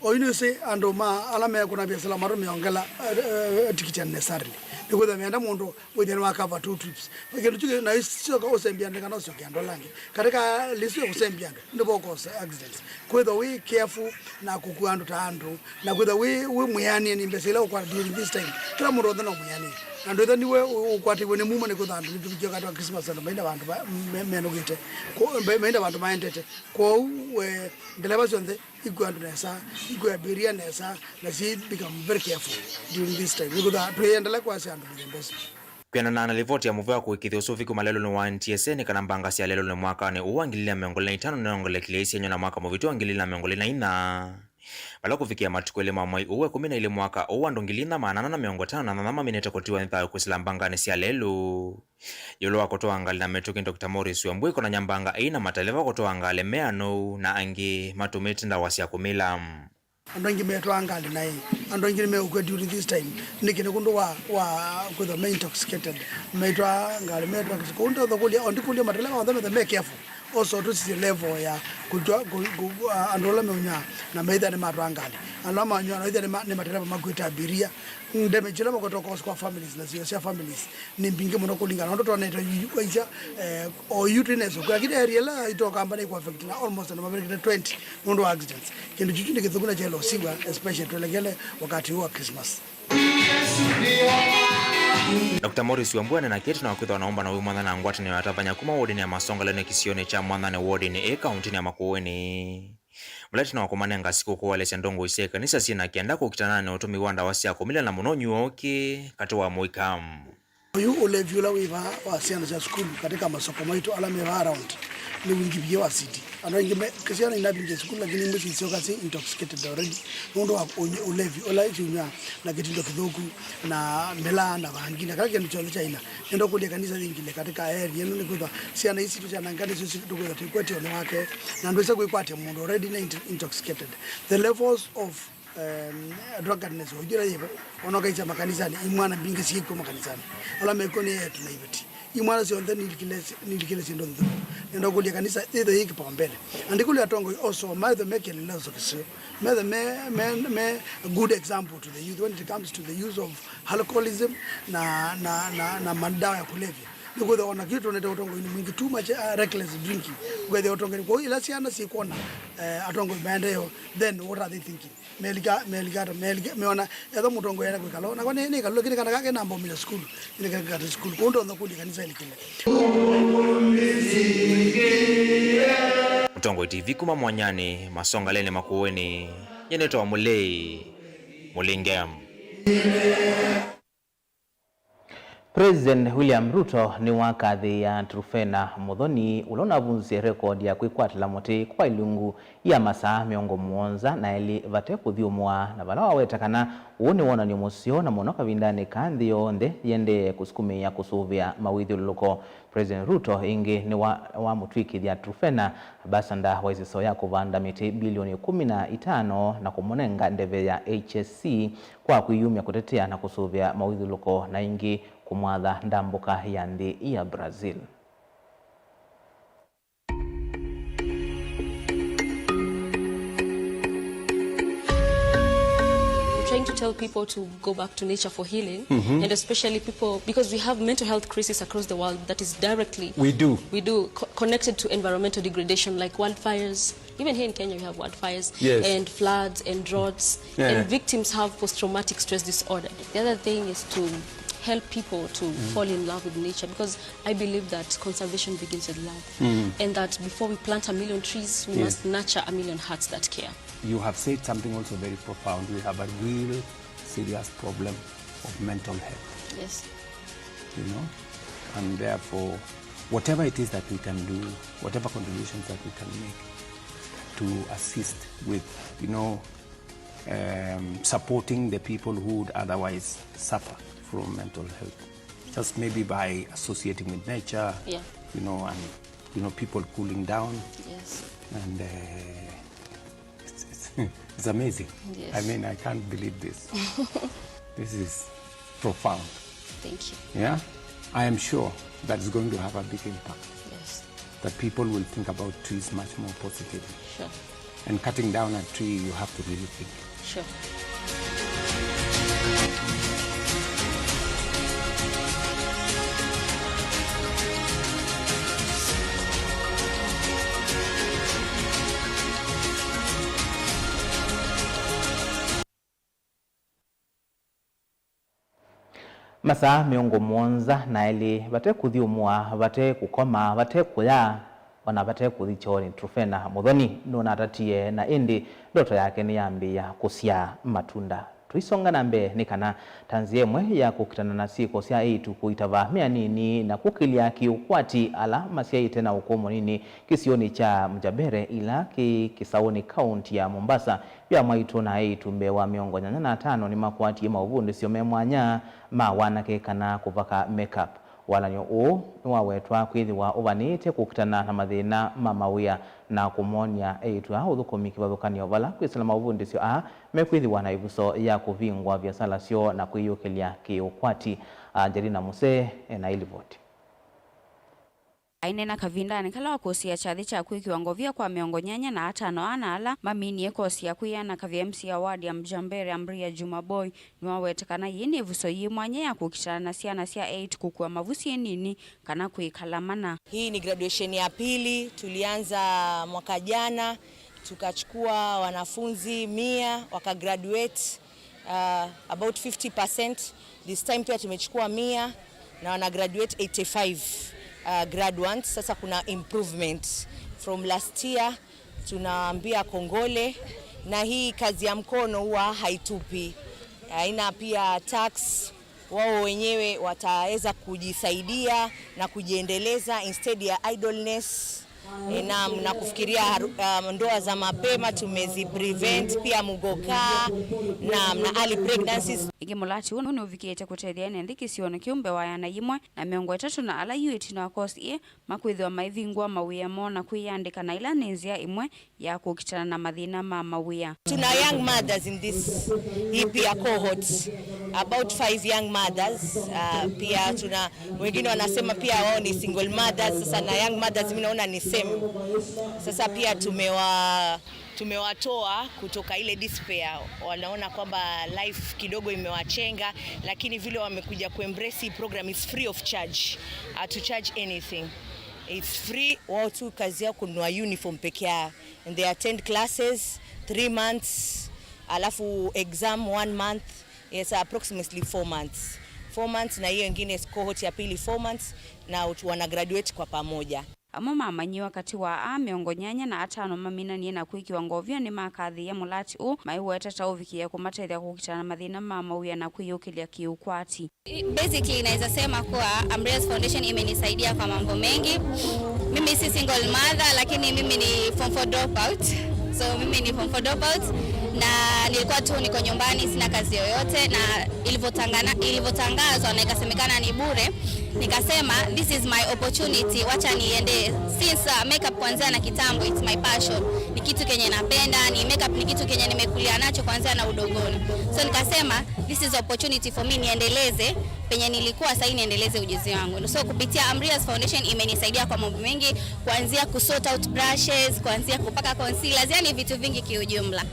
Oyu se ando ma alame kuna biasala maro miongela tikiti necessarily because the menda mundo within wa cover 2 trips ngelo chuke na sio ka osembianga kana sio kiando langi katika lisu ya kusembianga ndipo cause accidents kwetha we careful na kukuando taando na kwetha we muyani ni mbesela kwa during this time kila mundo ndana muyani ando then we ukwati wene muma ne kuthandu ndibikyo kati wa Christmas ndo maina bantu meno gite ko maina bantu maendete ko we ndeleba zonde igwandu nesa igwa beria nesa na si become very careful during this time because tuendele kwa sandu mbesi Pena na analivoti ya muvea kuikithi usufiku malelo ni wa NTSA ni kanambanga siya lelo ni mwaka ni uangilila miongole na itano na ongole kilesi enyo na mwaka muvitu uangilila miongole na ina bala kufikia matukwele mamwai uwe 10 ile mwaka uwa ndongilina maanana na miongo 5 na nanama minete kotiwa nithayo kusilambanga ni siya lelo yolo wakotoa angali na metoki Dr. Maurice Wambua iko na nyambanga ina mataleva kotoa angali meano na angi matumeti nda wasia kumila andongi meto angali na hii andongi meukwe during this time nikine kundu wa with the intoxicated meto angali meto kundu the kulia ondikulia mataleva on them make careful also to see level ya kujua andola meunya na meida ni matu angali alama nyo na ida ni mataleva makuita abiria ndeme chila makotoka kwa families na sio families ni mbinge muno kulingana ndo tunaita yuja o yutiness kwa kile area la itoka ambale kwa affect na almost na mabere 20 ndo accidents kindu chuchu ndikithukuna chelo sigwa especially tulegele wakati wa Christmas. Dr. Maurice Wambua na keti na wakwitha wanaomba na mwana na ngwati ni watafanya kuma wodi ni ya Masongaleni kisione cha mwana na wodi ni kaunti ya Makueni. Mulati na wakumane nga siku kwa wale sendongo ise kanisa sina kienda kukitana na utumi wanda wasi ya kumila na munonyu oke katuwa muikamu. Uyu ule vyula wiva wa siana cha skulu katika masoko maitu alame wa around. ni wingi bia city ana ingi kisiana ina binge school lakini mwe sio kasi intoxicated already ndo ulevi ola ichunya na kitindo kidogo na mela na wangine kaka ni chole China ndo kulia kanisa lingine katika area ndio kwa siana hizi tu chana ngani sisi tu kwa tukweti ono wake na ndio sasa kuipata mundu already intoxicated the levels of drunkenness ujira hiyo onokaisa makanisani imwana binge siko makanisani ala mekoni yetu na ibeti imwana sio ndani nilikile sindo ndo kulia kanisa ile hiki pa mbele andikuli atongo also my the make less of so me good example to the youth when it comes to the use of alcoholism na madawa ya kulevya because ona kitu na utongo ni mwingi too much reckless drinking kwa the utongo kwa ila siana si kuona atongo maendeleo then what are they thinking meona edo mutongo yana kwa kalo na kwa nini kalo kile kana kake nambo mila school ile kaka school kondo ndo kuli kanisa ile kile Mutongo TV kuma mwanyani masonga lene makuweni yenetwa mulei mulingam. President William Ruto ni wakathi ya Trufena Muthoni ulona vunzie rekodi ya kwikwatila muti kwa ilungu ya masaa miongo muonza na eli vate kuthiumwa na vala wawetakana uoni wona ni musio na monoka vindani kanthi yonthe yende kusukumia kusuvia mawithiuluko. President Ruto ingi ni wa mutwiki ya Trufena basanda wa isiso ya kuvanda miti bilioni 15 na kumonenga ndeve ya HSC kwa kuiyumia kutetea na kusuvia mawithiuluko na ingi kumwadha ndambuka ya nthi ya Brazil. Trying to tell people to go back to nature for healing, and especially people, because we have mental health crisis across the world that is directly connected to environmental degradation, like wildfires. Even here in Kenya we have wildfires and floods and droughts, and victims have post-traumatic stress disorder. The other thing is to help people to fall in love with nature, because I believe that conservation begins with love, and that before we plant 1,000,000 trees, we must nurture 1,000,000 hearts that care. You have said something also very profound. We have a real serious problem of mental health. Yes. You know, and therefore, whatever it is that we can do, whatever contributions that we can make to assist with, you know, supporting the people who would otherwise suffer from mental health, just maybe by associating with nature, you know, and you know, people cooling down, and it's amazing. I mean, I can't believe this. This is profound. Thank you. Yeah, I am sure that it's going to have a big impact. Yes. That people will think about trees much more positively. Sure. And cutting down a tree, you have to really think. Sure. Masaa miongo muonza na eli vate kuthiumwa vate kukoma vate kuya ona vate kuthichoni. Trufena Muthoni nuna atatie na indi ndoto yake ni yambia kusia matunda. Tuisonga nambe ni kana tanzi emwe ya kukitana na siko sia eitu kuitava mea nini na kukilia kiukwati ala masia itena ukomo nini kisioni cha Mjabere ila kisaoni kaunti ya Mombasa pia maitu na eitu mbewa miongo 45 ni makwati mauvundi sio memwanya mawanake kana kuvaka makeup walanyo u wawetwa kwithiwa uvanite kukitana na mathina mamawia na kumonia eitu uthukomi kivathukanio vala kwisala mauvundi sio mekwithiwa na ivuso ya kuvingwa biasala sio na kuiyukilia kiukwati. Angelina Muse na ilivoti aine na kavindani kala wakosia chathi cha kwi kiwango vya kwa miongo 45 anala mamini ekosia kuya na KVMC award ya Mjambere Ambria Jumaboy niwawetekana yini vuso yimwanye ya kukitana na siana sia 8 kukua mavusi nini kana kuikalamana. Hii ni graduation ya pili, tulianza mwaka jana tukachukua wanafunzi 100 wakagraduate about 50%. This time pia tumechukua 100 na wana graduate 85 graduates. Sasa kuna improvement from last year, tunaambia kongole, na hii kazi ya mkono huwa haitupi, haina pia tax, wao wenyewe wataweza kujisaidia na kujiendeleza instead ya idleness. na kufikiria ndoa za mapema tumeziprevent, pia mugoka na early pregnancies. Ingi mulati unu uvikite kutethia enethi kisiono kiumbe wayana yimwe na miongo 3 na ala yuiti na kosi makwithwa maithingwa mawia mona kwiyandika na ila nenzia imwe ya kukitana na mathina ma mawia. Tuna young mothers in this EPA cohort, about 5 young mothers. Pia tuna wengine wanasema pia wao ni single mothers. Sasa na young mothers mimi naona ni same. Sasa pia tumewatoa kutoka ile despair, wanaona kwamba life kidogo imewachenga, lakini vile wamekuja kuembrace program is free of charge, to charge anything, it's free. Wao tu kazi yao kununua uniform peke yao, and they attend classes 3 months, alafu exam 1 month, yes, approximately 4 months, na hiyo nyingine cohort ya pili 4 months, na wana graduate kwa pamoja. Mama manyi wakati wa miongo 8 na 5 mamina ni na kwiki wangovya ni makathi ya mulati maiweta tauvikia kumatethia kukitana mathina mama uya na kwiyukilia kiukwati. Basically naweza sema kuwa Umbrellas Foundation imenisaidia kwa mambo mengi. Mimi si single mother, lakini mimi ni form 4 dropout. So mimi ni form 4 dropout na nilikuwa tu niko nyumbani sina kazi yoyote, na ilivyotangazwa na ikasemekana ni bure, nikasema this is my opportunity, wacha niende, since makeup kwanza na kitambo it's my passion, ni kitu kenye napenda, ni makeup ni kitu kenye nimekulia nacho kwanza na udogoni. So nikasema this is opportunity for me niendeleze penye nilikuwa, sasa niendeleze ujuzi wangu. So kupitia Umbrellas Foundation imenisaidia kwa mambo mengi, kuanzia kusort out brushes, kuanzia kupaka concealers, yani vitu vingi kiujumla.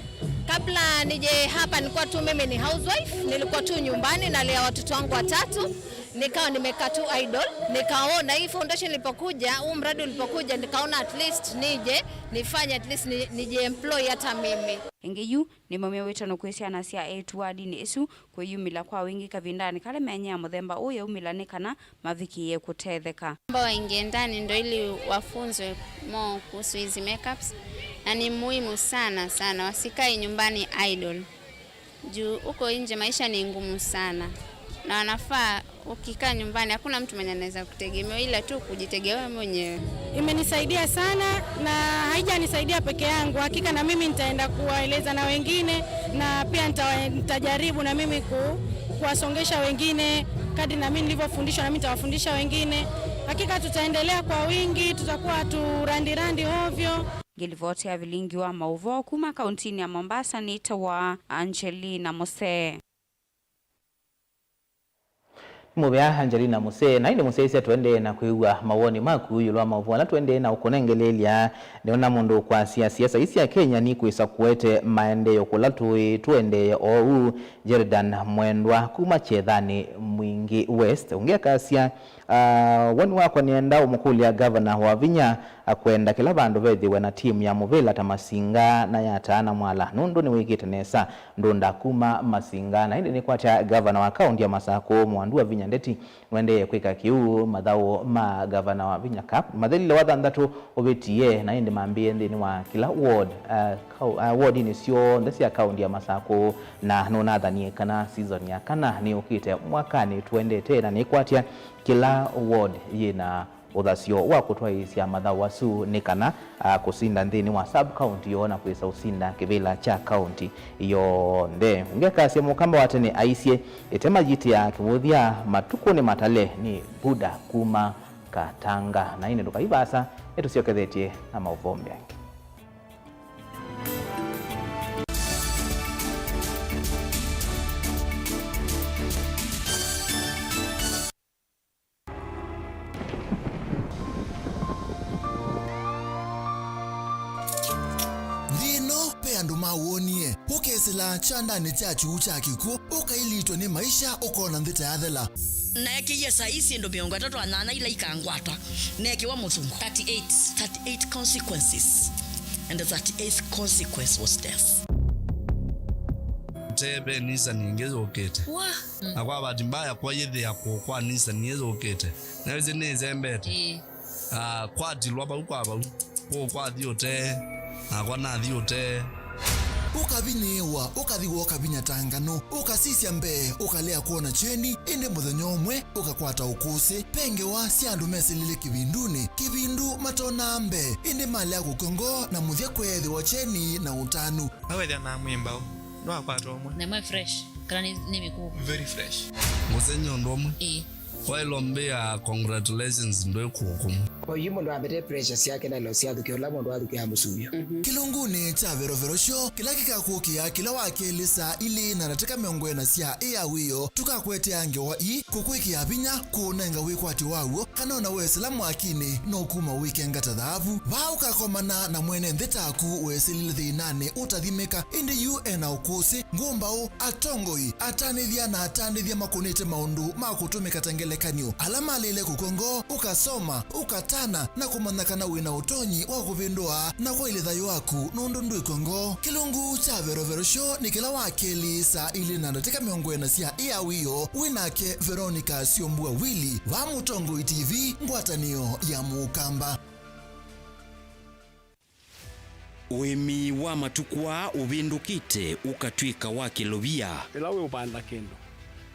Kabla nije hapa nilikuwa tu mimi ni housewife, nilikuwa tu nyumbani nalea watoto wangu 3, nikawa nimekaa tu idle. Nikaona hii foundation ilipokuja, huu mradi ulipokuja, nikaona at least nije nifanye, at least nije employ hata mimi. Ingiyu ni mame wetu no kwisiana cia etwadi ni isu kwiyumila kwa wingi kavindani kale menya muthemba uye umilane kana mavikiye kutetheka. Ambao waingie ndani ndio ili wafunzwe more kuhusu hizi makeups, na ni muhimu sana wasikae nyumbani idle. Juu uko nje maisha ni ngumu sana, na wanafaa ukikaa nyumbani hakuna mtu mwenye anaweza kutegemea, ila tu kujitegemea mwenyewe. Imenisaidia sana na haijanisaidia peke yangu, hakika na mimi nitaenda kuwaeleza na wengine, na pia nitajaribu na mimi kuwasongesha wengine kadri na mimi nilivyofundishwa, na mimi nitawafundisha wengine. Hakika tutaendelea kwa wingi, tutakuwa turandi ovyo. Gilivoti ya vilingi wa mauvo kuma kauntini ya Mombasa ni tawa Angelina Mose. Mubya Angelina Muse na inde Muse isia tuende na kuigwa mawoni maku yulwa mauvo na tuende na ukonengelelia neona mundu kwa siasa isi ya Kenya ni kuisa kuwete maendeleo kulatu tuende ou Jordan Mwendwa kuma Chethani Mwingi West ungia kasia wanu wako nienda umukulia governor wa Vinya kwenda kila bandu bethiwe na timu ya Muvila ta Masinga na yatana mwala nundu ni wikite nesa ndunda kuma Masinga na inde ni kwa cha governor wa kaunti ya Masako Mwandu wa Vinya Ndeti wende kwika kiu madhao ma governor wa Vinya Cup madhili wa thandatu obetie na inde mambie ndi ni wa kila ward ward ni sio ndesi ya kaunti ya Masako na nona dhani kana season ya kana ni ukite mwakani tuende tena ni kwatia kila ward yina uthasio wa kutwa isia madhao wasu nikana kusinda ndini wa sub county yona kuisa usinda kivila cha county iyo nde ngeka sia mukamba watene aisie itema jiti ya kimuthia matuko ni matale ni Buda kuma Katanga na ine ndukaibasa etusiokethetie na mauvombe. Wonie ukesela chanda ni chachu chakiko ukailitwa ni maisha ukona ndita yathela neke yesa isi ndo miongo 3 ila ikangwata neke wa muzungu 38 consequences, and the 38th consequence was death. Tebe nisa ningezo ukete akwa bahati mbaya kwa yedhe yako kwa nisa ningezo ukete na weze neze mbete kwa dilwa ba ukwaba kwa diote akwa na diote ukabinyewa ukathiwa ukabinya tangano ukasisya mbe ukalea kuona cheni indi muthenya umwe ukakwata ukusi pengewa syandu mesilile kibindu matona mbe indi mali ya kukongo na muthya kwethi wa cheni na utanu awethia na mwimbao no akwata umwe na fresh kana ni miku very fresh musenyo ndomwe wailombea congratulations ndo kukumu kwa hiyo ndo abete pressure yake na lo siadu kiola ndo adu kia musuyo kilunguni cha vero show kila kikakukia kila wakelisa ili na nataka miongo na sia wiyo tukakwete ange wa kukwiki abinya kunenga wikwati wawo kana na weselamu akini no kuma weekend gatadhavu vauka komana na mwene ndetaku weselile thinane utathimeka indi UN ukusi ngumbao atongoi atanithia na atanithia makunite maundu makutumika tengelekanyo alama lile kukongo ukasoma ukatana na kumanakana wina utonyi wa kuvindua na kwa ile thayo waku nundu ikongo kilungu cha vero show ni kila wakeli saa ili na nataka miongo na sia wiyo winake Veronica Siombua Willy wa Mutongo TV ngwatanio ya Mukamba. Wemi wa matukwa ubindukite ukatwika wa kilobia ilawe upanda kendo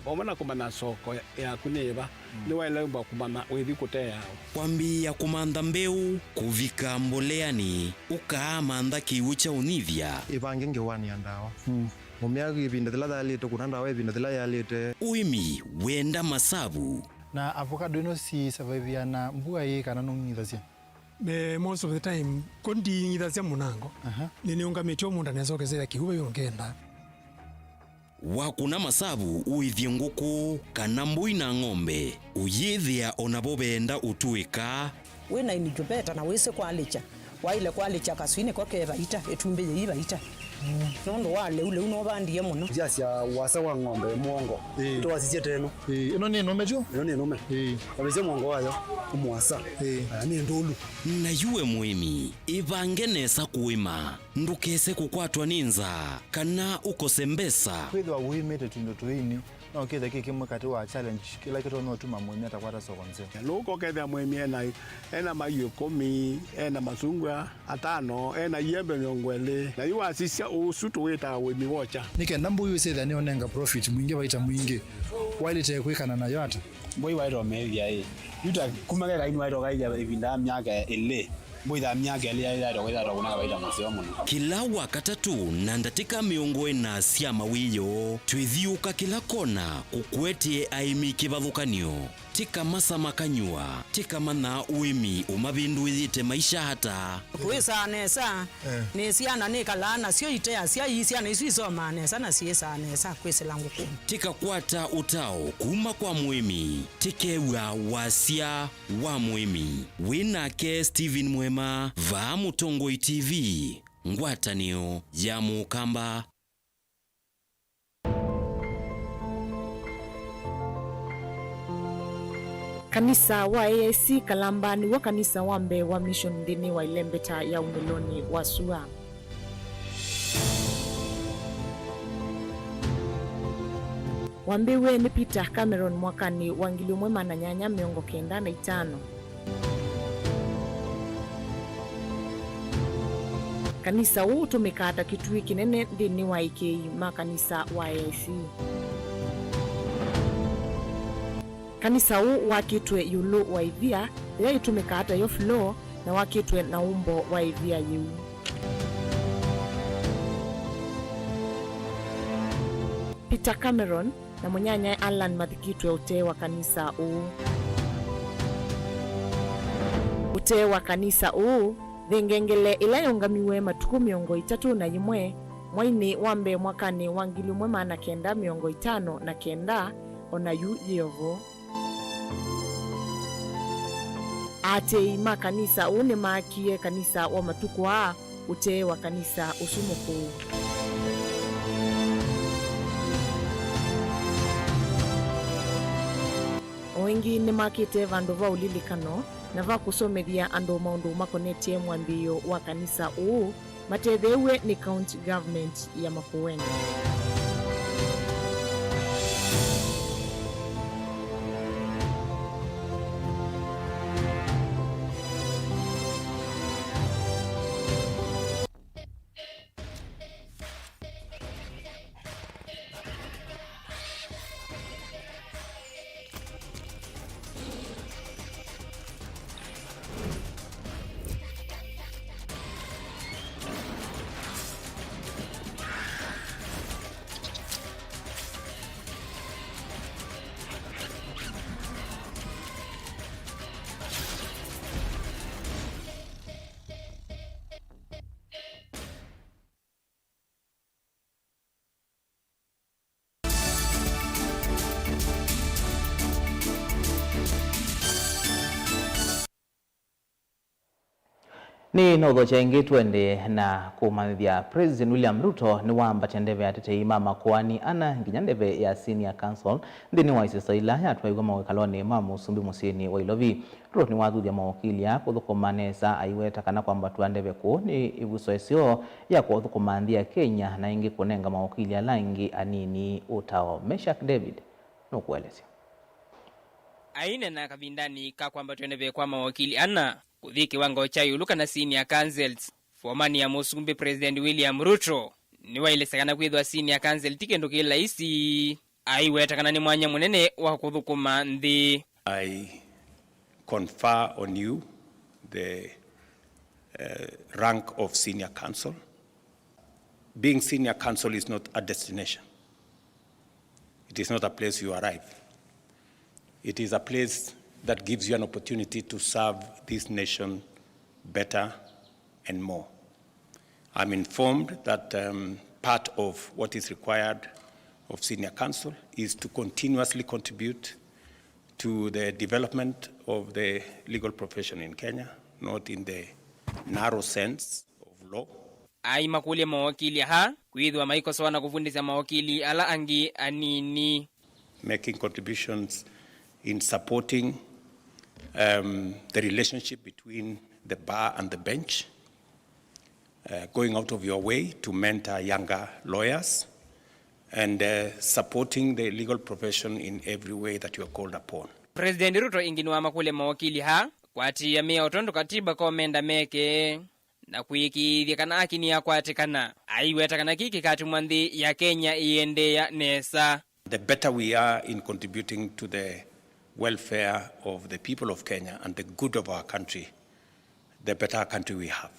omana kumana soko ya kuneva ni waelewa kumana wethi kutea yao kwambia kumanda mbeu kuvika mboleani ukaamanda kiucha univya ivange ngewani andawa mumiagi ibinda thila thalite kunanda we ibinda thila yalite uimi wenda masabu na avocado ino si survive na mbua hii kana nungithasia most of the time kondi ngithasia munango nini ungamitio munda nezokezera kihuba yongenda wakuna masabu uithie nguku kana mbui na ng'ombe uyithia onabobenda utuika wina inijubeta na wese kwalicha waile kwalicha kaswine koke baita etumbe yibaita nondo wale ule unobandie muno jasia wasa wa ng'ombe mwongo to wasiche teno ino ni nome jo ino ni nome wabese mwongo wayo umwasa ni ndulu na yuwe muimi ivangenesa kuima ndukese kukwatwa ninza kana ukosembesa kwithwa uimete tundo tuini no kithe kikimwe kati wa challenge kila kitu no tuma mwemi atakwata soko nze luko kethe mwemi ena mayu 10 ena masungwa 5 ena yembe nyongwele na yu asisia usutu weta wemi wocha nikenda mbuyu setha ni onenga profit mwingi waita mwingi wale tekwikana na yata boy wairo media yuta kumagera inu wairo gaija ibinda myaka ele boida myaka ele yairo weta kuna waita masio muno kila wakatatu na ndatika miongo na sia mawiyo twithiuka kila kona kukwetie aimi kivathukanio tika masa makanyua tika mana uimi umabindu ithite maisha hata kwisa nesa nesiana nikalana sio itea sia isiana isisoma nesa na siesa nesa kwisa nguku tika kwata utao kuma kwa muimi tikewa wasia wa muimi winake Steven Mwema va Mutongo TV ngwatanio ya Mukamba. Kanisa wa AIC Kalambani wa kanisa wambe wa mission ndini wa Ilembeta ya Ungeloni wa Sua. Wambiwe ni Peter Cameron mwakani wangili mwema na nyanya 95. Kanisa huu tumekata kitui kinene ndini wa IKI makanisa wa AIC. Kanisa huu wakitwe yulu wa ivia ya itumekata yo flow na wakitwe na umbo wa ivia yu. Peter Cameron na munyanya Alan Mathikitwe ute wa kanisa huu. Ute wa kanisa huu thengengele ila yongamiwe matuku 31 mwaini wambe mwakani wangili mwema na 959 ona yu yevo. Ate ima kanisa une maakie kanisa wa matuku wa ute wa kanisa usumuku. Wengi ni makite vandu va ulilikano na va kusomethia andu maundu makonetie mwambio wa kanisa uu matethewe ni county government ya Makueni. Ni notho chaingi twende na kumanithia President William Ruto ni wamba chendeve atete mama kwani ana nginya ndeve ya senior council ndini wa isisaila ya twaigwa mawekaloni mama usumbi musini wa Ilovi. Ruto ni wathuthia mawakili ya kuthukuma nesa aiweta kana kwamba tuandeve ku ni ivuso esio ya kuthukuma nthia Kenya na ingi kunenga mawakili ya langi anini utao. Meshak David no kuelezea aine na kavindani ka kwamba tuendeve kwa mawakili ana kuthi kiwango cha yuluka na senior councils fomani ya musumbi President William Ruto ni wailesekana kwithwa senior council tikendo kila isi aiwetakana ni mwanya munene wa kuthukuma nthi. I confer on you the rank of senior council. Being senior council is not a destination. It is not a place you arrive. It is a place that gives you an opportunity to serve this nation better and more. I'm informed that part of what is required of senior council is to continuously contribute to the development of the legal profession in Kenya, not in the narrow sense of law. Ai makuli mawakili ha kuidwa maiko sawa na kufundisha mawakili ala angi anini. Making contributions in supporting the relationship between the bar and the bench, going out of your way to mentor younger lawyers, and supporting the legal profession in every way that you are called upon. President Ruto inginwa makule mawakili ha kwati ya mea otondo katiba komenda meke na kuikithia kana akini ya kwatikana aiweta kana kiki kati mwanthi ya Kenya iende ya nesa. The better we are in contributing to the welfare of the people of Kenya and the good of our country, the better country we have.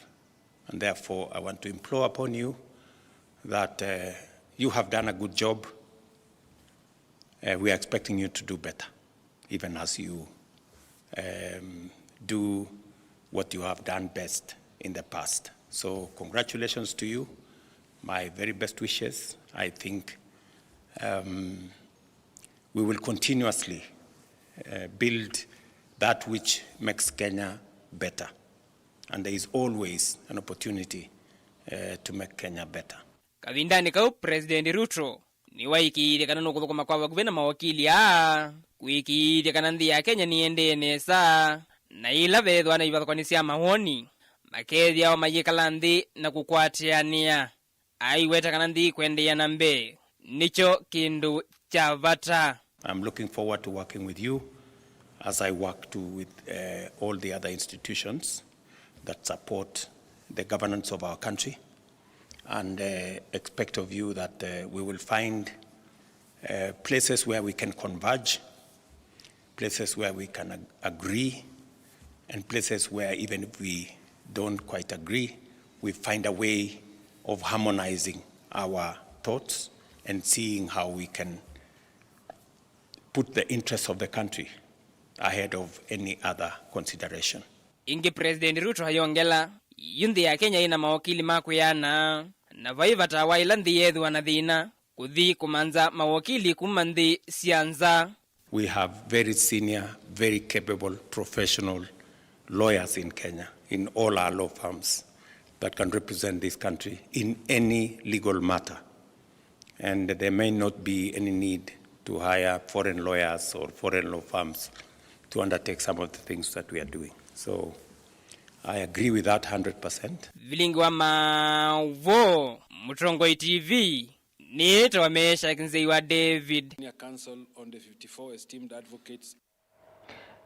And therefore, I want to implore upon you that you have done a good job. We are expecting you to do better, even as you do what you have done best in the past. So congratulations to you. My very best wishes. I think we will continuously build that which makes Kenya better. And there is always an opportunity to make Kenya better. Kavindani kau President Ruto ni waiki kana no kuthukuma kwa guvena mawakili ya kuiki kana nthi ya Kenya niende nesa na ila vethwa na ivathwanisia mahoni makethia wa mayikala nthi na kukwatiania aiweta kana nthi kwendeya na mbe nicho kindu cha vata. I'm looking forward to working with you as I work with all the other institutions that support the governance of our country, and expect of you that we will find places where we can converge, places where we can agree, and places where even if we don't quite agree, we find a way of harmonizing our thoughts and seeing how we can put the interests of the country ahead of any other consideration. Ingi President Ruto hayongela yunthi ya Kenya ina mawakili makuyana na vaivata waila nthi yethwa na thina kuthi kumanza mawakili kumanthi sianza. We have very senior, very capable, professional lawyers in Kenya, in all our law firms, that can represent this country in any legal matter. And there may not be any need to hire foreign lawyers or foreign law firms to undertake some of the things that we are doing. So I agree with that 100%. Vilingi wa mavo Mutongoi TV Nieto wa Meshak Nzeiwa David. Council on the 54 esteemed advocates.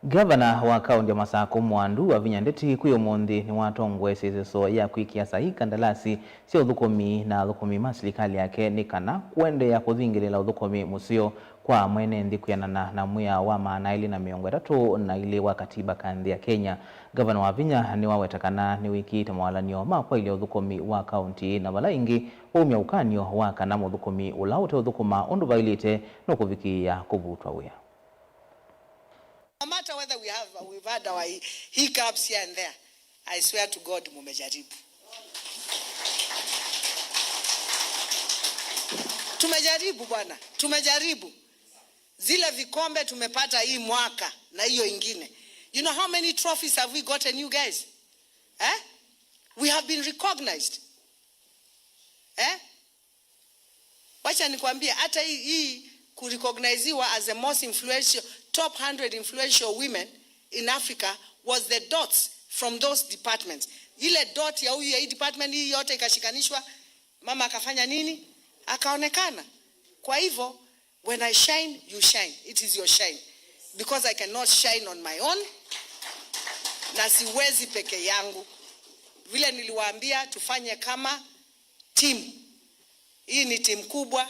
Gavana wa kaunti ya Masako Mwandu wa Vinyandeti kuyo mondi ni watongwe seseso ya kuikia sahi kandalasi sio dhukomi na dhukomi masilikali yake ni kana kuende ya kuthingilela dhukomi musio kwa mwene ndi kuyanana na muya wa maanaili na miongo tatu na ile wa katiba kandi ya Kenya. Gavana wa Vinya ni wawetakana ni wiki tamawalanio makwa ile dhukomi wa kaunti na balaingi umya ukanyo wa kana mudhukomi ulaute dhukoma ondu vailite no kuvikia kuvutwa uya. No matter whether we've had our hiccups here and there, I swear to God, mumejaribu. Tumejaribu bwana, tumejaribu. Zile vikombe tumepata hii mwaka na hiyo ingine. You know how many trophies have we gotten, you guys? We have been recognized. Wacha nikwambie hata hii kurecogniziwa as the most influential, top 100 influential women in Africa was the dots from those departments. Ile dot ya huyu ya hii department hii yote ikashikanishwa, mama akafanya nini? Akaonekana. Kwa hivyo, when I shine, you shine. It is your shine. Because I cannot shine on my own. Na siwezi peke yangu. Vile niliwaambia tufanye kama team. Hii ni team kubwa,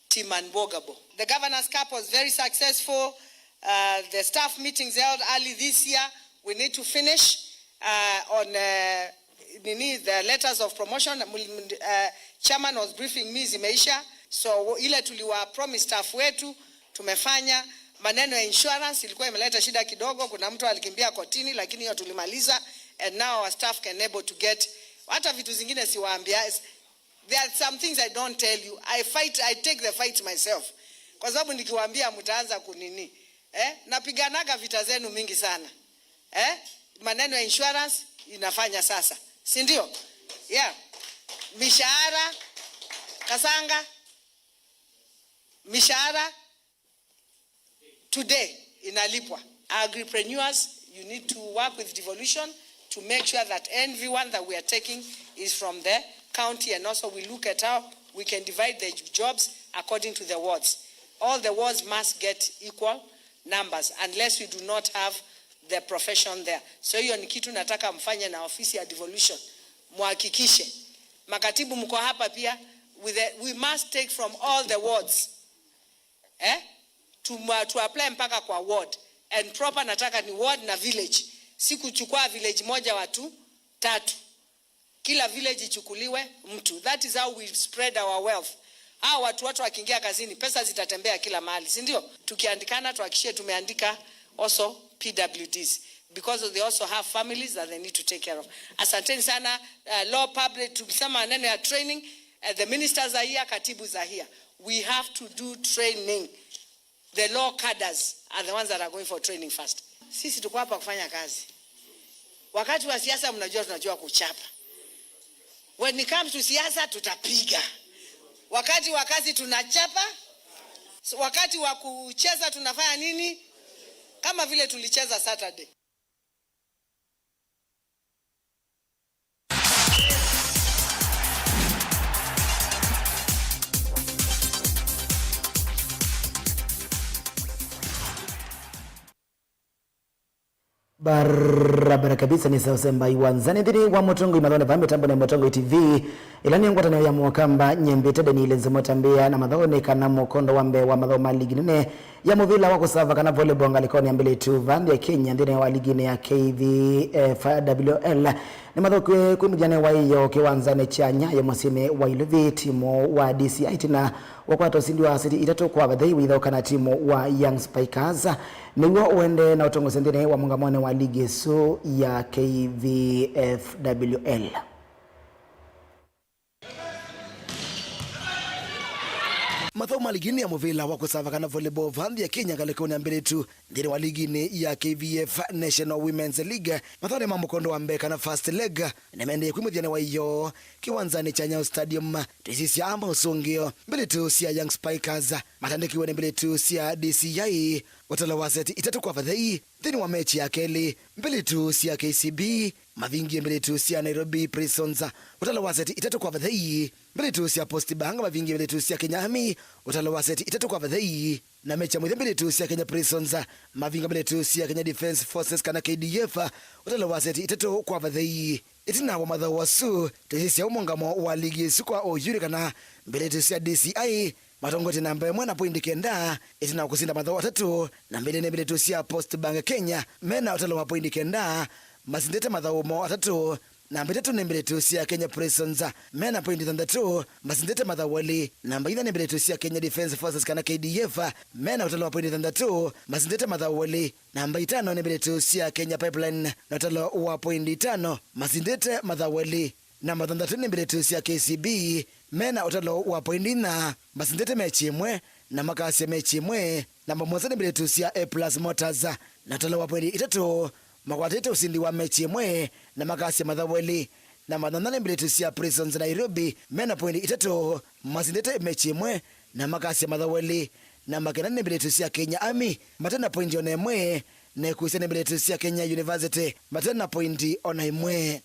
team unbogable. The Governor's Cup was very successful. The staff meetings held early this year. We need to finish on the letters of promotion. Chairman was briefing me zimeisha. So ile tuliwa promise staff wetu tumefanya. Maneno ya insurance ilikuwa imeleta shida kidogo, kuna mtu alikimbia kotini lakini hiyo tulimaliza, and now our staff can able to get hata vitu zingine siwaambia. There are some things I don't tell you. I take the fight myself. Kwa sababu nikiwaambia mtaanza kunini. Napiganaga vita zenu mingi sana. Maneno ya insurance inafanya sasa. Si ndio? Yeah. Mishahara Kasanga. Mishahara today inalipwa. Agripreneurs, you need to work with devolution to make sure that everyone that we are taking is from the county, and also we look at how we can divide the jobs according to the wards. All the wards must get equal numbers unless we do not have the profession there. So hiyo ni kitu nataka mfanye na ofisi ya devolution. Muhakikishe. Makatibu mko hapa pia, we must take from all the wards. To apply mpaka kwa ward. And proper nataka ni ward na village. Si kuchukua village moja watu 3. Kila village ichukuliwe mtu. That is how we spread our wealth. Watu wakiingia kazini, pesa zitatembea kila mahali, si ndio? Tukiandikana tuhakikishe tumeandika also PWDs, because they also have families that they need to take care of. Asanteni sana. Law public, tukisema neno ya training, the ministers are here, katibus are here. We have to do training. The law cadres are the ones that are going for training first. Sisi tuko hapa kufanya kazi. Wakati wa siasa tunajua kuchapa. When it comes to siasa tutapiga. Wakati wa kazi tunachapa. Wakati wa kucheza tunafanya nini? Kama vile tulicheza Saturday. Barabara kabisa ni sausemba iwanzani dhini wa motongo imalone pambe tambo na motongo TV ilani ngota na ya mwakamba nyembe tede ni ilenze motambia na madhone kana mokondo wambe wa madho maligi nene ya muvila wako sava kana volleyball ngalikoni ya mbele tu vandi ya Kenya dhini wa ligi ne ya KVFWL ni madho kwe mjane wa iyo kiwanzane chanya ya mwasime wa iluvi timu wa DCI tina wakwato sindi wa asiti itatu kwa badai witho kana timu wa Young Spikers niwo uende na utongo sendine wa mungamone wa ligi su ya KVFWL. Mathoma ligini ya muvila wako sava kana volleyball vandi ya Kenya kalekoni mbele tu ndiri wa ligini ya KVF National Women's League mathone mamukondo wa mbeka na first leg nemende kwimudhiane wa iyo kiwanzani cha Nyayo Stadium tisisi amba usungio mbele tu sia Young Spikers matandikiwe mbele tu sia DCI watala waseti itatu kwa fadhai dhini wa mechi ya Kelly mbele tu sia KCB mavingi mbele tu sia Nairobi Prisons watala waseti itatu kwa fadhai mbele tu sia Post Banga mavingi mbele tu sia Kenya Army watala waseti itatu kwa fadhai na mechi ya mbele tu sia Kenya Prisons mavingi mbele tu sia Kenya Defence Forces kana KDF watala waseti itatu kwa fadhai itina wa madha wasu tisisi ya umongamo wa ligi sukwa oyuri kana mbele tu sia DCI matongoti na mbe mwana poindi kenda itina kusinda madha watatu na mbele tu sia Post Bank Kenya mena watala wa poindi kenda masindete madha umo watatu na mbele tu sia Kenya Prisons mena poindi thandatu masindete madha wali na mbele tu sia Kenya Defence Forces kana KDF mena watala wa poindi thandatu masindete madha wali na mbele tu sia Kenya Pipeline na watala wa poindi 5 masindete madha wali na mathandatu mbele tu sia KCB mena utalo wa poindi na masindete mechi imwe na makasi mechi imwe na mamozane mbele tu sia A+ Motors na utalo wa poindi 3 makwatete usindi wa mechi imwe na makasi madhaweli na mathanane mbeletu cia Prisons Nairobi mena pointi 3 masindete mechi imwe na makasi mathaweli na makenane mbeletu cia Kenya Army matena pointi 1 na kuisene mbeletu cia Kenya University matena pointi 1.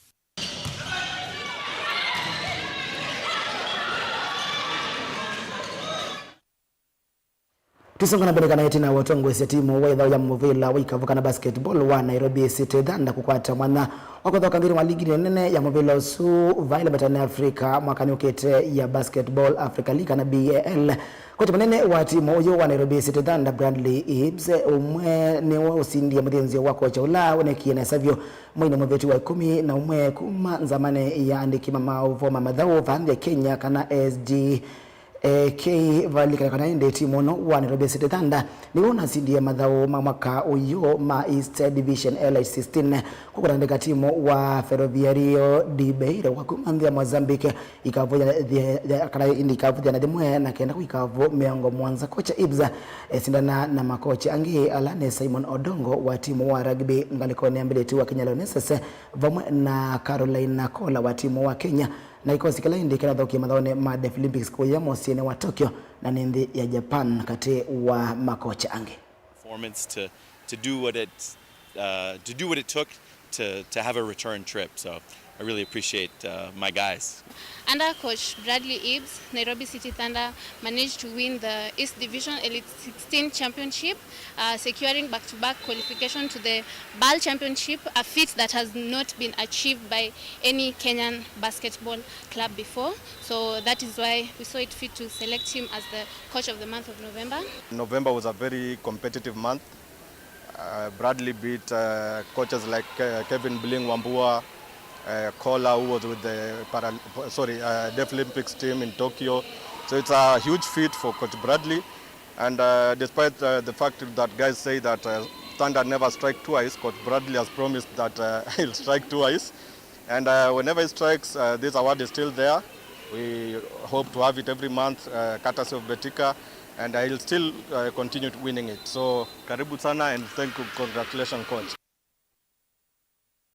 Tusonga na mbele kana tina watongo cia timu wa idhaa ya Muvila wikavuka na basketball wa Nairobi City Thunder kukwata mwana wakothoka ngiri wa ligi nene ya Muvila su vaile batani Afrika mwakani ukete ya Basketball Africa League na BAL. Kocha manene wa timu uyo wa Nairobi City Thunder Bradley Ibs umwe ni wa usindi ya mthenzi wa kocha ula woneki na savyo mwina mwetu wa 10 na umwe kuma nzamane ya andiki mama uvoma madhao vande Kenya kana SG K vali kana inde timu no wa Nairobi City Thunder ni wona sindi ya madhao mwaka uyo ma East Division LH16 kukurandika timu wa Ferroviario de Beira wa kumandhia Mozambique ikavuja kana indikavuja na demwe na kenda kuikavu miongo mwanza. Kocha Ibza sindana na makocha angi Alane Simon Odongo wa timu wa rugby ngalikone mbele tu wa Kenya Lionesses vamwe na Caroline Kola wa timu wa Kenya na ikosi kala indikana dhoki madhaone ma Deaf Olympics kwa ya mosiene wa Tokyo na nindi ya Japan kati wa makocha ange performance to do what it took to have a return trip, so I really appreciate my guys. Under coach Bradley Ibs, Nairobi City Thunder managed to win the East Division Elite 16 Championship, securing back-to-back qualification to the BAL Championship, a feat that has not been achieved by any Kenyan basketball club before. So that is why we saw it fit to select him as the coach of the month of November. November was a very competitive month. Bradley beat coaches like Kevin Bling Wambua, Kola, who was with the Deaf Olympics team in Tokyo. So it's a huge feat for Coach Bradley. And despite the fact that guys say that Thunder never strike twice, Coach Bradley has promised that he'll strike twice. And whenever he strikes, this award is still there. We hope to have it every month, courtesy of Betika. And I'll still continue winning it. So, karibu sana and thank you, congratulations, coach.